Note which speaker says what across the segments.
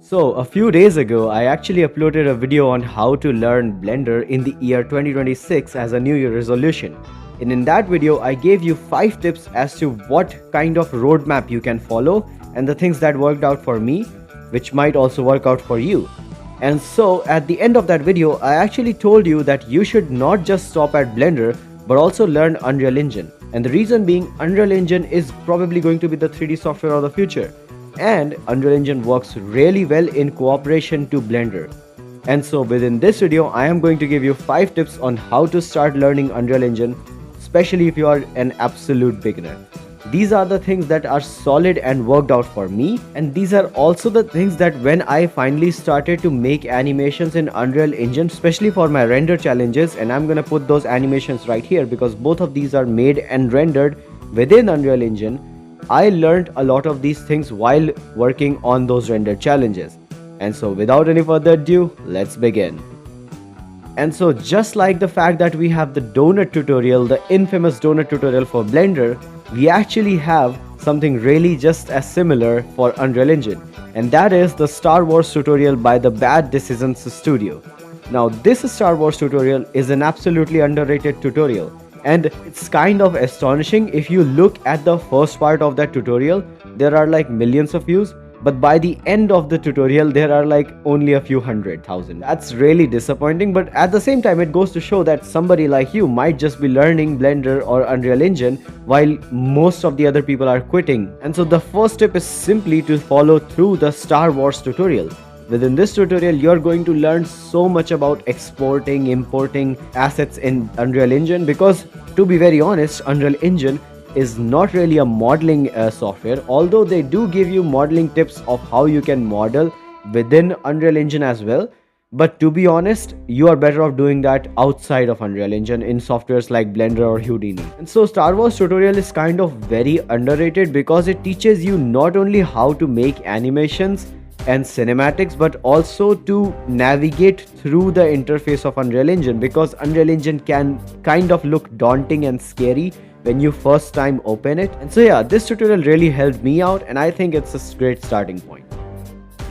Speaker 1: So, a few days ago, I actually uploaded a video on how to learn Blender in the year 2026 as a New Year resolution. And in that video, I gave you 5 tips as to what kind of roadmap you can follow and the things that worked out for me, which might also work out for you. And so, at the end of that video, I actually told you that you should not just stop at Blender but also learn Unreal Engine. And the reason being, Unreal Engine is probably going to be the 3D software of the future. And Unreal Engine works really well in cooperation to Blender. And so within this video, I am going to give you 5 tips on how to start learning Unreal Engine, especially if you are an absolute beginner. These are the things that are solid and worked out for me, and these are also the things that when I finally started to make animations in Unreal Engine, especially for my render challenges, and I'm gonna put those animations right here because both of these are made and rendered within Unreal Engine. I learned a lot of these things while working on those render challenges. And so without any further ado, let's begin. And so just like the fact that we have the donut tutorial, the infamous donut tutorial for Blender, we actually have something really just as similar for Unreal Engine. And that is the Star Wars tutorial by the Bad Decisions Studio. Now this Star Wars tutorial is an absolutely underrated tutorial. And it's kind of astonishing. If you look at the first part of that tutorial, there are like millions of views, but by the end of the tutorial there are like only a few 100,000. That's really disappointing, but at the same time it goes to show that somebody like you might just be learning Blender or Unreal Engine while most of the other people are quitting. And so the first tip is simply to follow through the Star Wars tutorial. Within this tutorial, you're going to learn so much about exporting, importing assets in Unreal Engine because, to be very honest, Unreal Engine is not really a modeling software, although they do give you modeling tips of how you can model within Unreal Engine as well. But to be honest, you are better off doing that outside of Unreal Engine in softwares like Blender or Houdini. And so Star Wars tutorial is kind of very underrated because it teaches you not only how to make animations and cinematics but also to navigate through the interface of Unreal Engine, because Unreal Engine can kind of look daunting and scary when you first time open it. And so yeah, this tutorial really helped me out and I think it's a great starting point.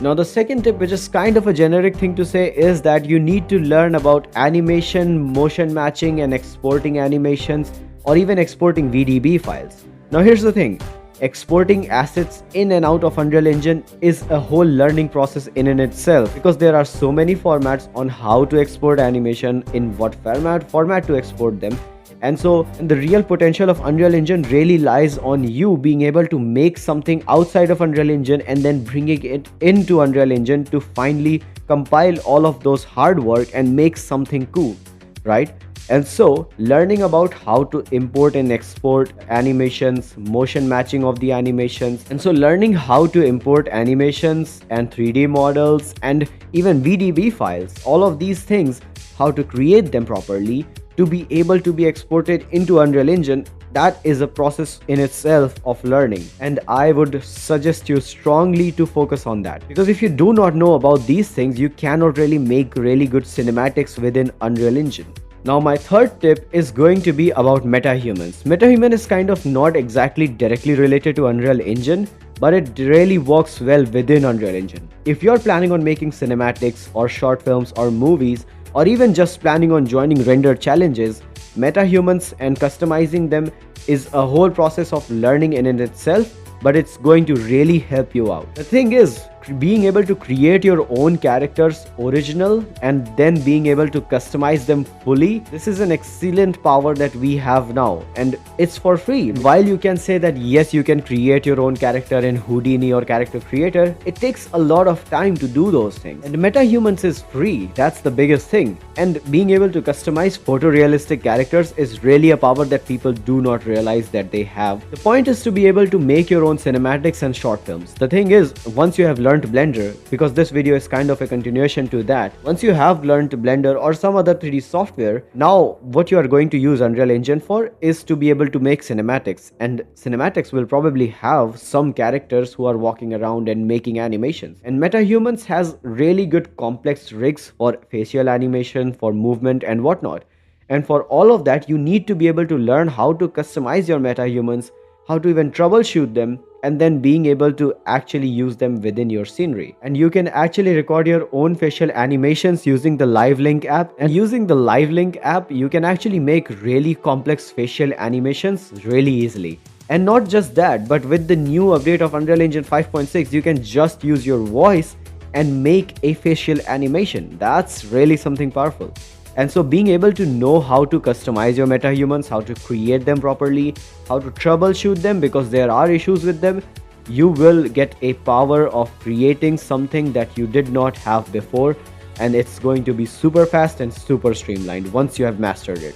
Speaker 1: Now the second tip, which is kind of a generic thing to say, is that you need to learn about animation, motion matching and exporting animations, or even exporting VDB files. Now here's the thing. Exporting assets in and out of Unreal Engine is a whole learning process in and itself, because there are so many formats on how to export animation, in what format to export them. And so the real potential of Unreal Engine really lies on you being able to make something outside of Unreal Engine and then bringing it into Unreal Engine to finally compile all of those hard work and make something cool, right? And so learning about how to import and export animations, motion matching of the animations, and so learning how to import animations and 3D models and even VDB files, all of these things, how to create them properly to be able to be exported into Unreal Engine, that is a process in itself of learning. And I would suggest you strongly to focus on that, because if you do not know about these things, you cannot really make really good cinematics within Unreal Engine. Now my third tip is going to be about MetaHumans. MetaHuman is kind of not exactly directly related to Unreal Engine, but it really works well within Unreal Engine. If you're planning on making cinematics or short films or movies, or even just planning on joining render challenges, MetaHumans and customizing them is a whole process of learning in itself, but it's going to really help you out. The thing is, being able to create your own characters original and then being able to customize them fully, this is an excellent power that we have now, and it's for free. While you can say that yes, you can create your own character in Houdini or Character Creator, it takes a lot of time to do those things, and MetaHumans is free. That's the biggest thing. And being able to customize photorealistic characters is really a power that people do not realize that they have. The point is to be able to make your own cinematics and short films. The thing is, once you have learned Blender, because this video is kind of a continuation to that, once you have learned Blender or some other 3D software, now what you are going to use Unreal Engine for is to be able to make cinematics, and cinematics will probably have some characters who are walking around and making animations. And MetaHumans has really good complex rigs for facial animation, for movement and whatnot. And for all of that, you need to be able to learn how to customize your MetaHumans, how to even troubleshoot them, and then being able to actually use them within your scenery. And you can actually record your own facial animations using the LiveLink app. And using the LiveLink app, you can actually make really complex facial animations really easily. And not just that, but with the new update of Unreal Engine 5.6, you can just use your voice and make a facial animation. That's really something powerful. And so being able to know how to customize your metahumans, how to create them properly, how to troubleshoot them because there are issues with them, you will get a power of creating something that you did not have before, and it's going to be super fast and super streamlined once you have mastered it.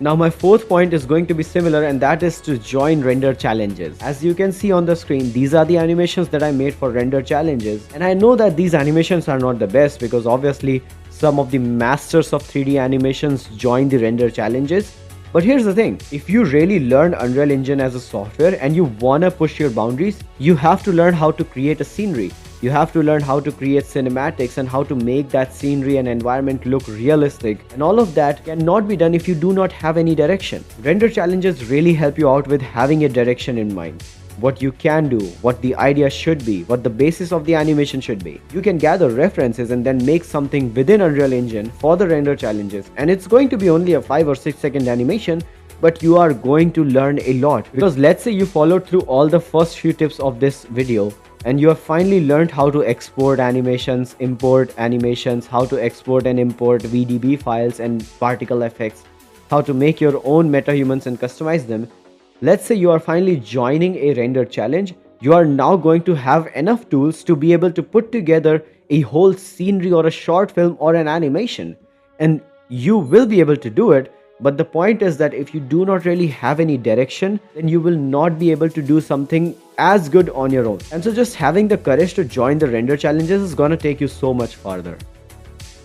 Speaker 1: Now my fourth point is going to be similar, and that is to join render challenges. As you can see on the screen, these are the animations that I made for render challenges, and I know that these animations are not the best because obviously some of the masters of 3D animations join the render challenges. But here's the thing, if you really learn Unreal Engine as a software and you wanna push your boundaries, you have to learn how to create a scenery. You have to learn how to create cinematics and how to make that scenery and environment look realistic. And all of that cannot be done if you do not have any direction. Render challenges really help you out with having a direction in mind. What you can do, what the idea should be, what the basis of the animation should be. You can gather references and then make something within Unreal Engine for the render challenges, and it's going to be only a 5 or 6 second animation, but you are going to learn a lot. Because let's say you followed through all the first few tips of this video and you have finally learned how to export animations, import animations, how to export and import VDB files and particle effects, how to make your own metahumans and customize them. Let's say you are finally joining a render challenge, you are now going to have enough tools to be able to put together a whole scenery or a short film or an animation. And you will be able to do it, but the point is that if you do not really have any direction, then you will not be able to do something as good on your own. And so just having the courage to join the render challenges is gonna take you so much farther.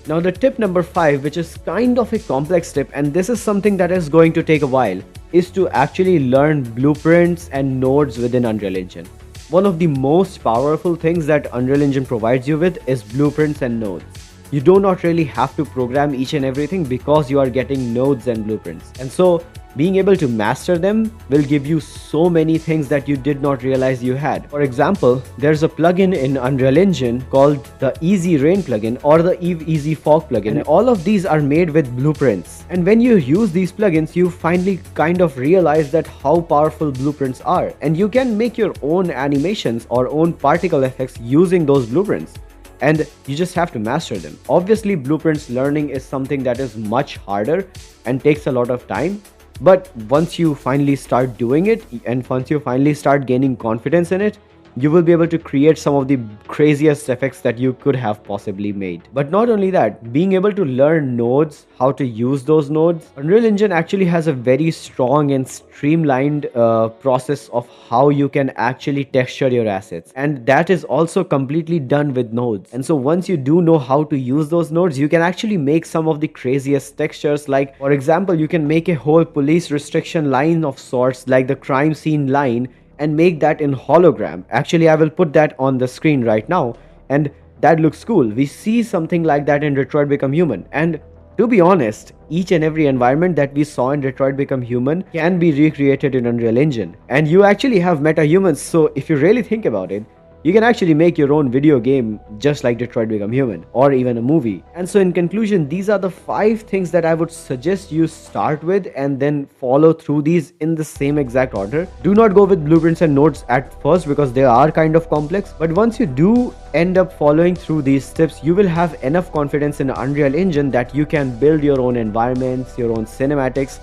Speaker 1: Now the tip number 5, which is kind of a complex tip, and this is something that is going to take a while, is to actually learn blueprints and nodes within Unreal Engine. One of the most powerful things that Unreal Engine provides you with is blueprints and nodes. You do not really have to program each and everything because you are getting nodes and blueprints. And so being able to master them will give you so many things that you did not realize you had. For example, there's a plugin in Unreal Engine called the Easy Rain plugin or the Easy Fog plugin. And all of these are made with blueprints. And when you use these plugins, you finally kind of realize that how powerful blueprints are. And you can make your own animations or own particle effects using those blueprints. And you just have to master them. Obviously, blueprints learning is something that is much harder and takes a lot of time. But once you finally start doing it and once you finally start gaining confidence in it, you will be able to create some of the craziest effects that you could have possibly made. But not only that, being able to learn nodes, how to use those nodes, Unreal Engine actually has a very strong and streamlined process of how you can actually texture your assets. And that is also completely done with nodes. And so once you do know how to use those nodes, you can actually make some of the craziest textures. Like, for example, you can make a whole police restriction line of sorts, like the crime scene line, and make that in hologram. Actually, I will put that on the screen right now, and that looks cool. We see something like that in Detroit Become Human, and to be honest, each and every environment that we saw in Detroit Become Human can be recreated in Unreal Engine. And you actually have metahumans, so if you really think about it, you can actually make your own video game just like Detroit Become Human, or even a movie. And so in conclusion, these are the 5 things that I would suggest you start with and then follow through these in the same exact order. Do not go with blueprints and nodes at first because they are kind of complex. But once you do end up following through these steps, you will have enough confidence in Unreal Engine that you can build your own environments, your own cinematics.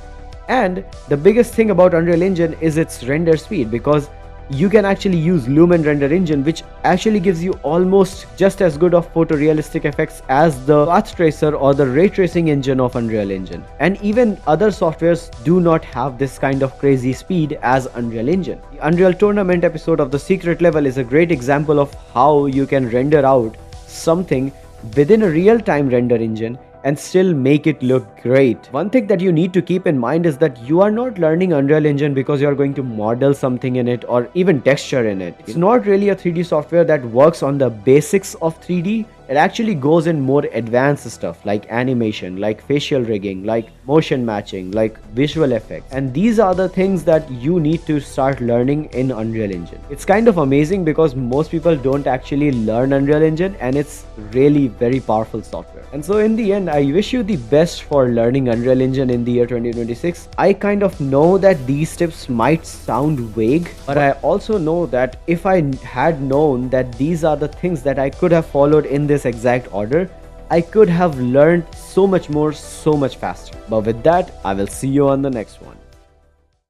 Speaker 1: And the biggest thing about Unreal Engine is its render speed, because you can actually use Lumen Render Engine, which actually gives you almost just as good of photorealistic effects as the Path Tracer or the Ray Tracing engine of Unreal Engine. And even other softwares do not have this kind of crazy speed as Unreal Engine. The Unreal Tournament episode of The Secret Level is a great example of how you can render out something within a real-time render engine and still make it look great. One thing that you need to keep in mind is that you are not learning Unreal Engine because you are going to model something in it or even texture in it. It's not really a 3D software that works on the basics of 3D. It actually goes in more advanced stuff like animation, like facial rigging, like motion matching, like visual effects. And these are the things that you need to start learning in Unreal Engine. It's kind of amazing because most people don't actually learn Unreal Engine, and it's really very powerful software. And so in the end, I wish you the best for learning Unreal Engine in the year 2026. I kind of know that these tips might sound vague, but I also know that if I had known that these are the things that I could have followed in this exact order, I could have learned so much more, so much faster. But with that, I will see you on the next one.